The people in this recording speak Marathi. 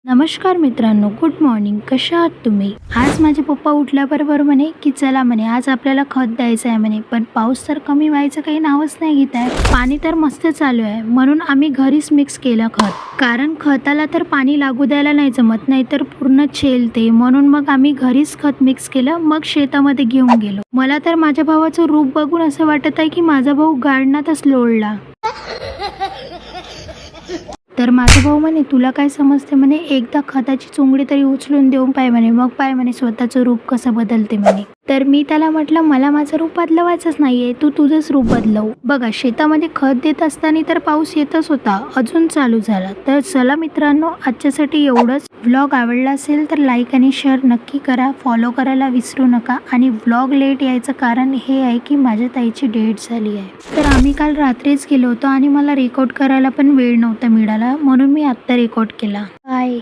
नमस्कार मित्रांनो, गुड मॉर्निंग. कशा आहात तुम्ही? आज माझे पप्पा उठल्याबरोबर म्हणे की चला म्हणे आज आपल्याला खत द्यायचं आहे म्हणे, पण पाऊस तर कमी व्हायचं काही नावच नाही घेत आहे. पाणी तर मस्त चालू आहे, म्हणून आम्ही घरीच मिक्स केलं खत. कारण खताला तर पाणी लागू द्यायला नाही जमत, नाही तर पूर्ण छेलते. म्हणून मग आम्ही घरीच खत मिक्स केलं, मग शेतामध्ये घेऊन गेलो. मला तर माझ्या भावाचं रूप बघून असं वाटत आहे की माझा भाऊ गार्डनातच लोळला. तर माझा भाऊ म्हणे तुला काय समजते म्हणे, एकदा खताची चुंगडी तरी उचलून देऊन पाय म्हणे, मग पाय म्हणे स्वतःचं रूप कसं बदलते म्हणे. तर मी त्याला म्हटलं मला माझं रूप बदलवायचंच नाहीये, तू तुझंच रूप बदलव. बघा शेतामध्ये खत देत असताना तर पाऊस येतच होता, अजून चालू झाला. तर चला मित्रांनो, आजच्यासाठी एवढंच. व्लॉग आवडला असेल तर लाईक आणि शेअर नक्की करा, फॉलो करायला विसरू नका. आणि व्लॉग लेट यायचं कारण हे आहे की माझ्या ताईची डेट झाली आहे. तर आम्ही काल रात्रीच गेलो होतो आणि मला रेकॉर्ड करायला पण वेळ नव्हता मिळाला, म्हणून मी आत्ता रेकॉर्ड केला. बाय.